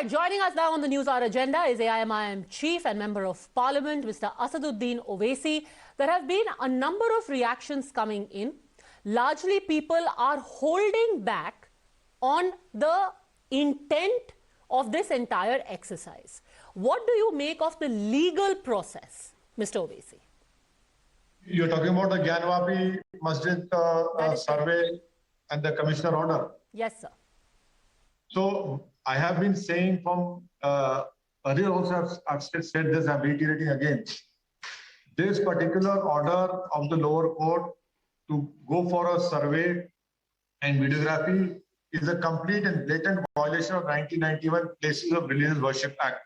right, joining us now on the News Hour agenda is AIMIM Chief and Member of Parliament, Mr. Asaduddin Owaisi. There have been a number of reactions coming in. Largely, people are holding back on the intent of this entire exercise. What do you make of the legal process, Mr. Owaisi? You're talking about the Gyanvapi Masjid survey and the commissioner order? Yes, sir. So I have been saying from earlier also, I've said this, I'm reiterating again. This particular order of the lower court to go for a survey and videography is a complete and blatant violation of 1991 Places of Religious Worship Act.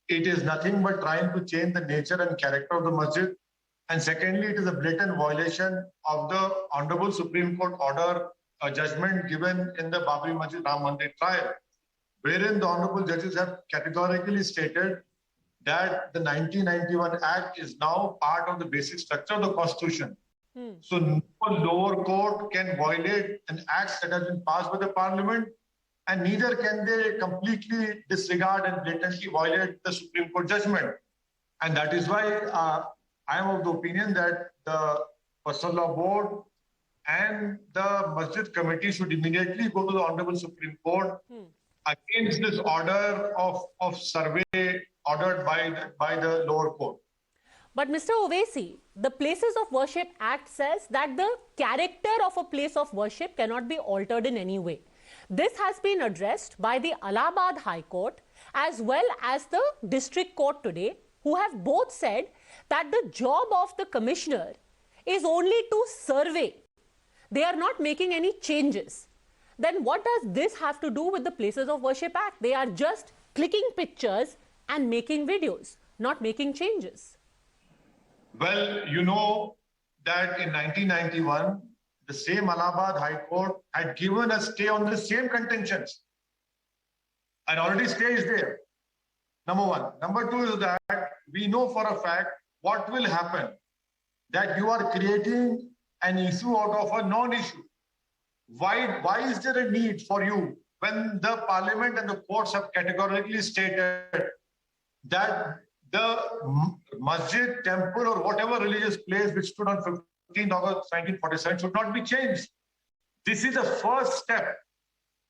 It is nothing but trying to change the nature and character of the masjid. And secondly, it is a blatant violation of the Honorable Supreme Court order, a judgment given in the Babri Masjid Ram Mandir trial, wherein the Honorable judges have categorically stated that the 1991 Act is now part of the basic structure of the Constitution. So no lower court can violate an act that has been passed by the Parliament, and neither can they completely disregard and blatantly violate the Supreme Court judgment. And that is why I am of the opinion that the Personal Law Board and the Masjid Committee should immediately go to the Honorable Supreme Court against this order of survey ordered by the lower court. But Mr. Owaisi, the Places of Worship Act says that the character of a place of worship cannot be altered in any way. This has been addressed by the Allahabad High Court as well as the District Court today, who have both said that the job of the commissioner is only to survey. They are not making any changes. Then what does this have to do with the Places of Worship Act? They are just clicking pictures and making videos, not making changes. Well, you know that in 1991, the same Allahabad High Court had given a stay on the same contentions. And already stay is there. Number one. Number two is that we know for a fact what will happen, that you are creating an issue out of a non-issue. Why is there a need for you when the Parliament and the courts have categorically stated that the masjid, temple or whatever religious place which stood on 15th August 1947 should not be changed? This is the first step,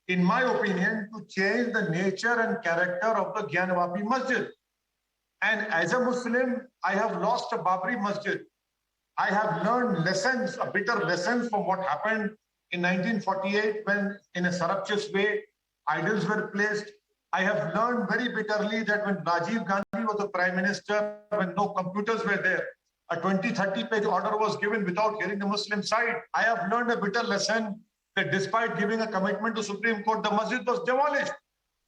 in my opinion, to change the nature and character of the Gyanvapi Masjid. And as a Muslim, I have lost a Babri Masjid. I have learned lessons, bitter lessons from what happened in 1948 when, in a surreptitious way, idols were placed. I have learned very bitterly that when Rajiv Gandhi was the Prime Minister, when no computers were there, a 20-30 page order was given without hearing the Muslim side. I have learned a bitter lesson that despite giving a commitment to Supreme Court, the masjid was demolished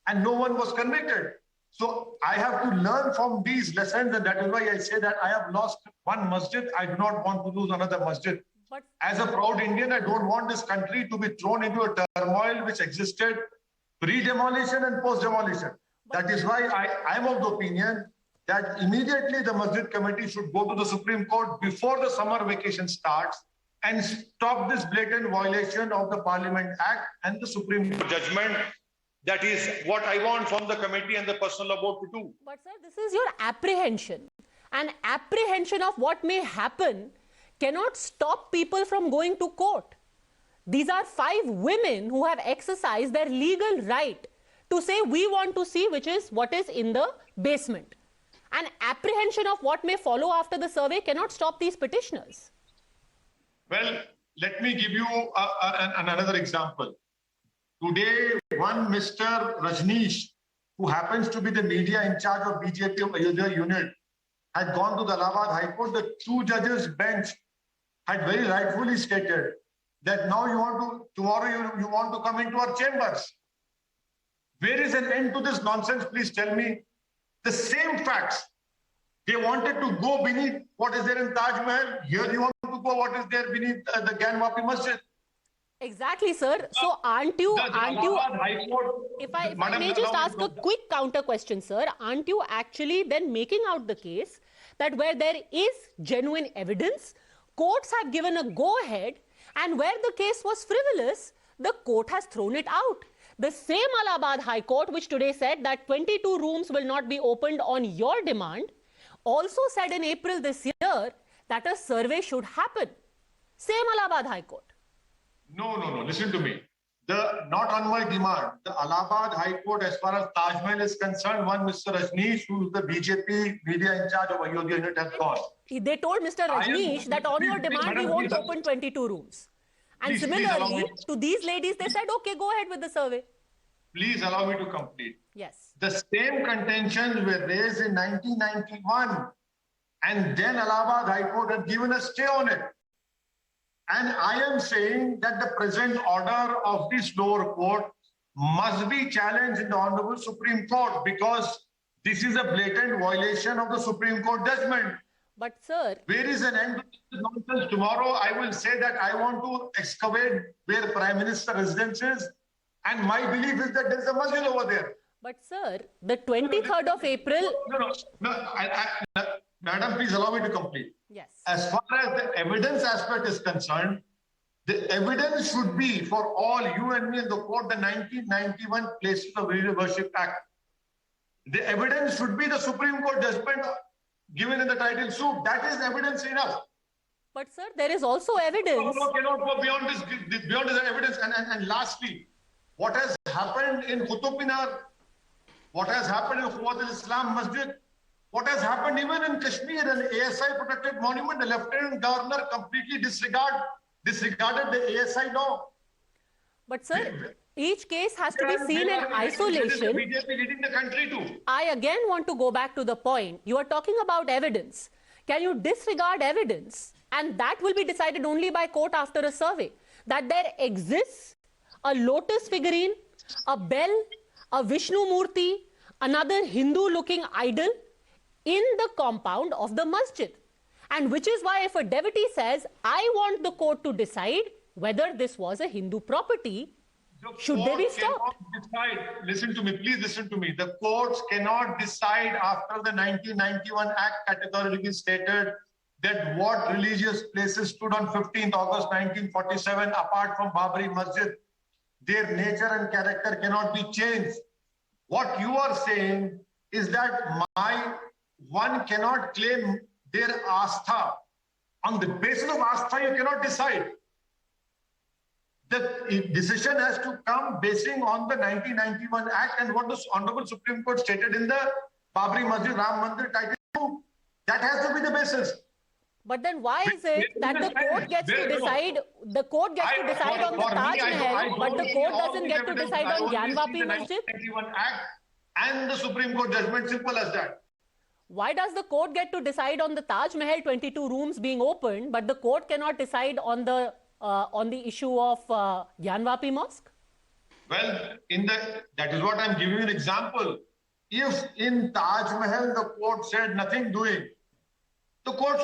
and no one was convicted. So I have to learn from these lessons, and that is why I say that I have lost one masjid. I do not want to lose another masjid. But as a proud Indian, I don't want this country to be thrown into a turmoil which existed pre-demolition and post-demolition. That is why I am of the opinion that immediately the Masjid Committee should go to the Supreme Court before the summer vacation starts and stop this blatant violation of the Parliament Act and the Supreme Court judgment. That is what I want from the committee and the Personal Law Board to do. But sir, this is your apprehension. And apprehension of what may happen cannot stop people from going to court. These are 5 women who have exercised their legal right to say we want to see what is in the basement. And apprehension of what may follow after the survey cannot stop these petitioners. Well, let me give you another example. Today, one Mr. Rajneesh, who happens to be the media in charge of BJP of Ayodhya unit, had gone to the Allahabad High Court. The 2 judges bench had very rightfully stated that now tomorrow you want to come into our chambers. Where is an end to this nonsense? Please tell me. The same facts. They wanted to go beneath what is there in Taj Mahal. Here you want to go what is there beneath the Gyanvapi Masjid. Exactly, sir. So aren't you, if I may just ask a quick counter question, sir, aren't you actually then making out the case that where there is genuine evidence, courts have given a go-ahead, and where the case was frivolous, the court has thrown it out? The same Allahabad High Court, which today said that 22 rooms will not be opened on your demand, also said in April this year that a survey should happen. Same Allahabad High Court. No. Listen to me. Not on my demand. The Allahabad High Court, as far as Taj Mahal is concerned, one Mr. Rajneesh, who is the BJP media in charge of Ayodhya unit, has gone. They told Mr. Rajneesh that on your demand, we won't open 22 rooms. And similarly, to these ladies, they said, okay, go ahead with the survey. Please allow me to complete. Yes. The same contentions were raised in 1991, and then Allahabad High Court had given a stay on it. And I am saying that the present order of this lower court must be challenged in the Honorable Supreme Court, because this is a blatant violation of the Supreme Court judgment. But sir, where is an end to this nonsense? Tomorrow I will say that I want to excavate where Prime Minister residence is, and my belief is that there is a masjid over there. But sir, the 23rd of April... Madam, please allow me to complete. Yes. As far as the evidence aspect is concerned, the evidence should be for all you and me in the court, the 1991 Places of Religious Worship Act. The evidence should be the Supreme Court judgment given in the title suit. That is evidence enough. But sir, there is also evidence. No, cannot go beyond this evidence. And lastly, what has happened in Qutub Minar, what has happened in Quwwat al-Islam Masjid, what has happened even in Kashmir, an ASI protected monument, the Lieutenant Governor completely disregarded the ASI law. But sir, each case has to be seen in isolation. BJP leading the country too. I again want to go back to the point. You are talking about evidence. Can you disregard evidence? And that will be decided only by court after a survey. That there exists a lotus figurine, a bell, a Vishnu Murti, another Hindu-looking idol in the compound of the masjid. And which is why if a devotee says, I want the court to decide whether this was a Hindu property, should they be stopped? Listen to me, please listen to me. The courts cannot decide after the 1991 Act categorically stated that what religious places stood on 15th August 1947 apart from Babri Masjid, their nature and character cannot be changed. What you are saying is that one cannot claim their astha. On the basis of astha, you cannot decide. The decision has to come basing on the 1991 Act and what the Honorable Supreme Court stated in the Babri Masjid Ram Mandir Title 2. That has to be the basis. But then why is it that the court gets to decide, the court gets to decide on the Taj Mahal, but the court doesn't get to decide on Gyanvapi Masjid? 1991 Act and the Supreme Court judgment, simple as that. Why does the court get to decide on the Taj Mahal 22 rooms being opened, but the court cannot decide on the issue of Gyanvapi Mosque? Well, that is what I'm giving you an example. If in Taj Mahal the court said nothing doing, the court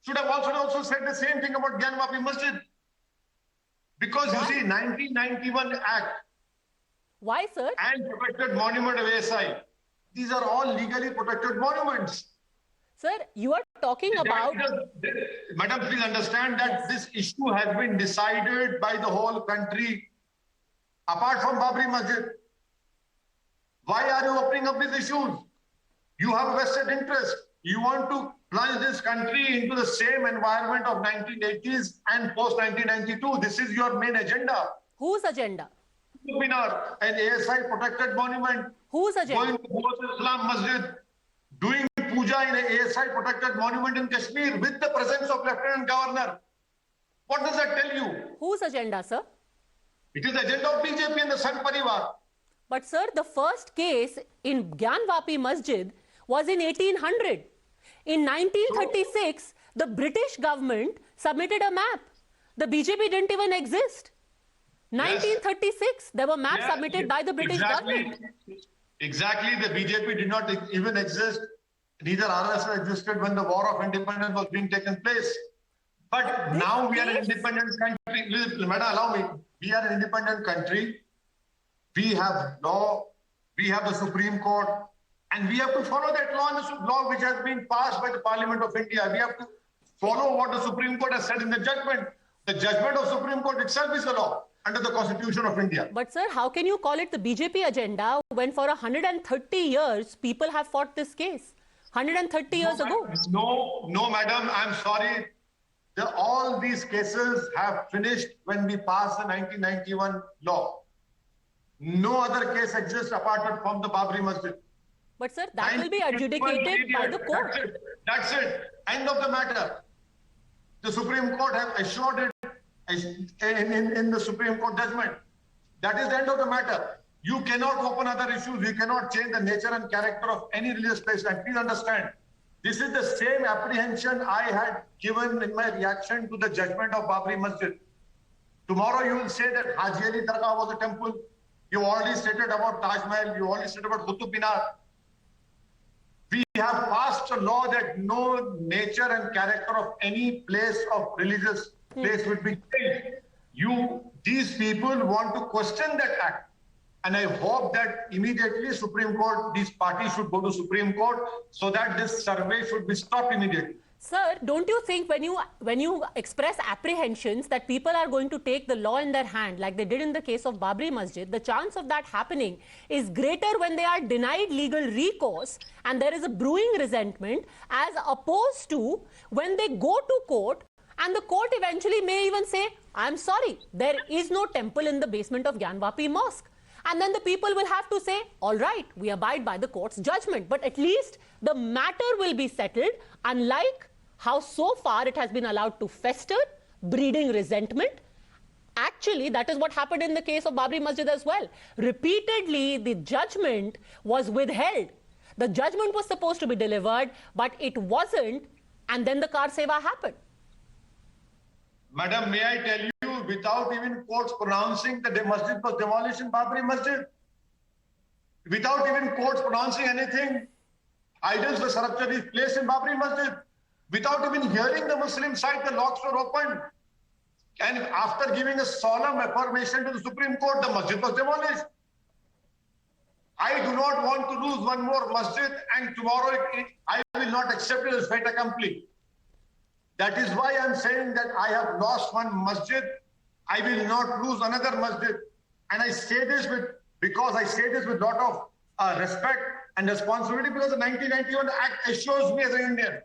should have also said the same thing about Gyanvapi Masjid. Because you see, 1991 Act. Why, sir? And protected monument of ASI. These are all legally protected monuments. Sir, you are talking about... Madam, please understand that this issue has been decided by the whole country, apart from Babri Masjid. Why are you opening up these issues? You have a vested interest. You want to plunge this country into the same environment of 1980s and post-1992. This is your main agenda. Whose agenda? Minar, an ASI protected monument. Whose agenda? Going to Quwwat Islam Masjid, doing puja in an ASI protected monument in Kashmir with the presence of Lieutenant Governor. What does that tell you? Whose agenda, sir? It is the agenda of BJP and the Sant Parivar. But sir, the first case in Gyanvapi Masjid was in 1800. In 1936, the British government submitted a map. The BJP didn't even exist. 1936, there were maps submitted by the British government. Exactly, the BJP did not even exist. Neither RSS existed when the War of Independence was being taken place. But now we are an independent country. Madam, allow me. We are an independent country. We have law. We have the Supreme Court. And we have to follow that law which has been passed by the Parliament of India. We have to follow what the Supreme Court has said in the judgment. The judgment of Supreme Court itself is the law. under the Constitution of India. But sir, how can you call it the BJP agenda when for 130 years people have fought this case? 130 years ago. No, madam, I'm sorry. All these cases have finished when we passed the 1991 law. No other case exists apart from the Babri Masjid. But sir, that will be adjudicated by the court. That's it. End of the matter. The Supreme Court has assured it in the Supreme Court judgment. That is the end of the matter. You cannot open other issues. You cannot change the nature and character of any religious place. And please understand, this is the same apprehension I had given in my reaction to the judgment of Babri Masjid. Tomorrow you will say that Haji Ali Dargah was a temple. You already stated about Taj Mahal. You already stated about Qutub Minar. We have passed a law that no nature and character of any place of religious place would be changed. These people want to question that act. And I hope that immediately Supreme Court, these parties should go to Supreme Court so that this survey should be stopped immediately. Sir, don't you think when you express apprehensions that people are going to take the law in their hand, like they did in the case of Babri Masjid, the chance of that happening is greater when they are denied legal recourse and there is a brewing resentment, as opposed to when they go to court and the court eventually may even say, I'm sorry, there is no temple in the basement of Gyanvapi Mosque. And then the people will have to say, all right, we abide by the court's judgment. But at least the matter will be settled, unlike how so far it has been allowed to fester, breeding resentment. Actually, that is what happened in the case of Babri Masjid as well. Repeatedly, the judgment was withheld. The judgment was supposed to be delivered, but it wasn't. And then the Kar Seva happened. Madam, may I tell you, without even courts pronouncing that the masjid was demolished in Babri Masjid, without even courts pronouncing anything, idols were surreptitiously placed in Babri Masjid, without even hearing the Muslim side, the locks were opened. And after giving a solemn affirmation to the Supreme Court, the masjid was demolished. I do not want to lose one more masjid, and tomorrow I will not accept it as fait accompli. That is why I am saying that I have lost one masjid. I will not lose another masjid. And I say this because I say this with a lot of respect and responsibility, because the 1991 Act assures me as an Indian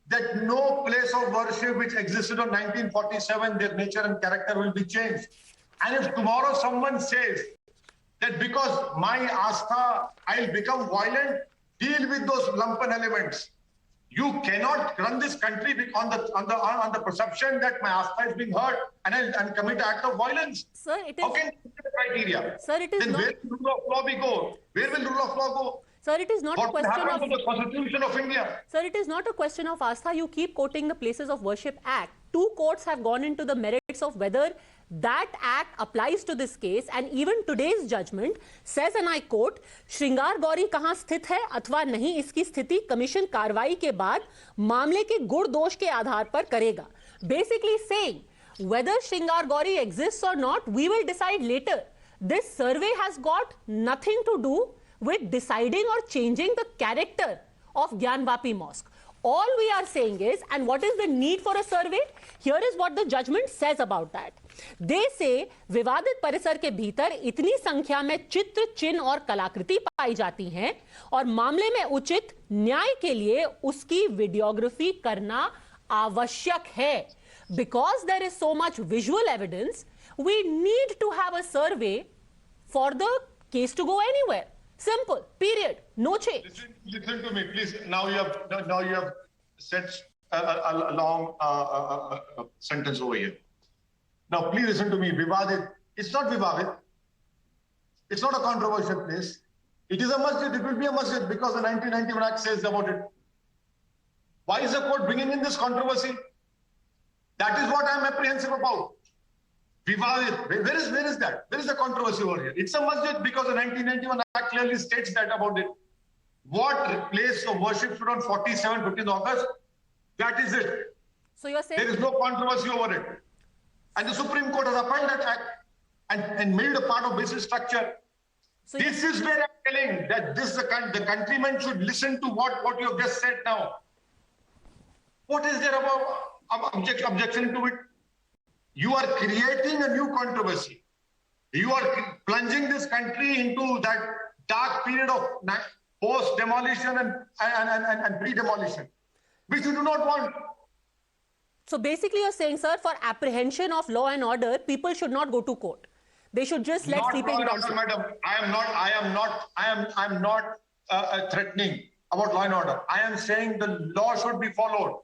that no place of worship which existed on 1947, their nature and character will be changed. And if tomorrow someone says that because my astha, I'll become violent, deal with those lumpen elements. You cannot run this country on the perception that my astha is being hurt and commit an act of violence. Sir, it is. How can you put the criteria? Sir, it is then not. Where will rule of law be go? Where will rule of law go? Sir, it is not a question of the Constitution of India. Sir, it is not a question of Astha. You keep quoting the Places of Worship Act. 2 courts have gone into the merits of whether that act applies to this case, and even today's judgment says, and I quote, श्रृंगार गौरी कहाँ स्थित है अथवा नहीं, इसकी स्थिति commission कार्रवाई के बाद मामले के गुण दोष के आधार पर करेगा. Basically saying whether श्रृंगार Gauri exists or not, we will decide later. This survey has got nothing to do with deciding or changing the character of Gyanvapi Mosque. All we are saying is, and what is the need for a survey? Here is what the judgment says about that. They say, विवादित परिसर के भीतर इतनी संख्या में चित्र, चिन्ह और कलाकृति पाई जाती हैं और मामले में उचित न्याय के लिए उसकी वीडियोग्राफी करना आवश्यक है. Because there is so much visual evidence, we need to have a survey for the case to go anywhere. Simple, period, no change. Listen to me, please. Now you have said a long sentence over here. Now, please listen to me. Vivadit, it's not Vivadit. It's not a controversial place. It is a masjid. It will be a masjid because the 1991 Act says about it. Why is the court bringing in this controversy? That is what I am apprehensive about. Vivadit, where is that? Where is the controversy over here? It's a masjid because the 1991 Act clearly states that about it. What place of worship should on 15th August? That is it. So you're saying there is no controversy over it. And the Supreme Court has upheld that act and made a part of basic structure. So this is where I'm telling that the countrymen should listen to what you have just said now. What is there about objection to it? You are creating a new controversy. You are plunging this country into that dark period of post-demolition and pre-demolition, which you do not want. So basically you're saying, sir, for apprehension of law and order, people should not go to court. They should just let sleeping dogs sleep. Madam, I am not threatening about law and order. I am saying the law should be followed.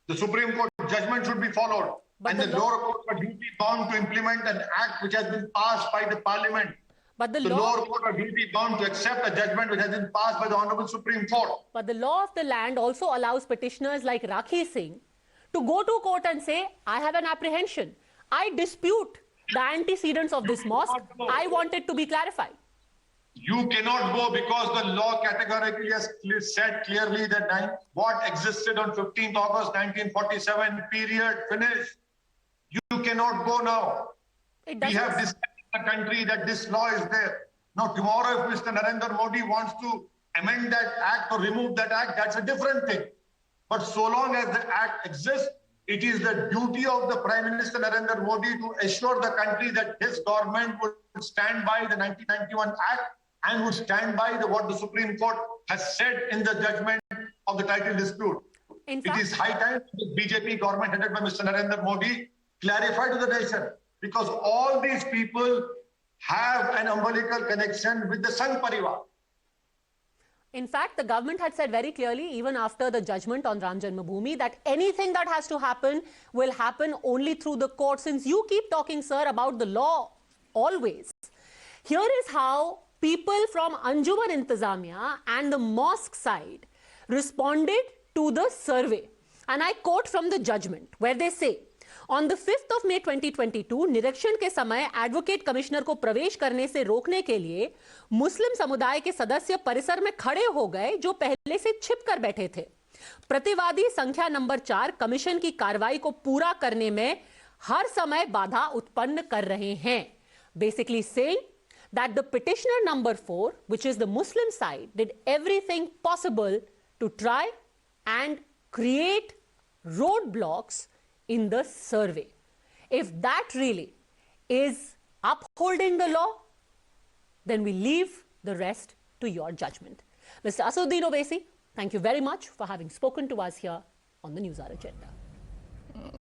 The Supreme Court judgment should be followed. But and the lower courts are duty bound to implement an act which has been passed by the Parliament. But the lower court are duty bound to accept a judgment which has been passed by the Honorable Supreme Court. But the law of the land also allows petitioners like Rakhi Singh to go to court and say, I have an apprehension. I dispute the antecedents of this mosque. I want it to be clarified. You cannot go because the law categorically has said clearly that what existed on 15th August 1947 period finished. You cannot go now. We have decided in the country that this law is there. Now tomorrow if Mr. Narendra Modi wants to amend that act or remove that act, that's a different thing. But so long as the act exists, it is the duty of the Prime Minister Narendra Modi to assure the country that his government would stand by the 1991 Act and would stand by what the Supreme Court has said in the judgment of the title dispute. It is high time the BJP government headed by Mr. Narendra Modi clarify to the nation, because all these people have an umbilical connection with the Sangh Parivar. In fact, the government had said very clearly, even after the judgment on Ram Janmabhoomi, that anything that has to happen will happen only through the court. Since you keep talking, sir, about the law always, here is how people from Anjuman Intizamiya and the mosque side responded to the survey. And I quote from the judgment, where they say, On the 5th of May 2022, निरीक्षण के समय advocate commissioner को प्रवेश करने से रोकने के लिए मुस्लिम समुदाय के सदस्य परिसर में खड़े हो गए जो पहले से छिपकर बैठे थे। प्रतिवादी संख्या नंबर 4 कमीशन की कार्रवाई को पूरा करने में हर समय बाधा उत्पन्न कर रहे हैं। Basically saying that the petitioner number 4, which is the Muslim side, did everything possible to try and create roadblocks in the survey. If that really is upholding the law, then we leave the rest to your judgment. Mr. Asaduddin Owaisi, thank you very much for having spoken to us here on the News Hour Agenda.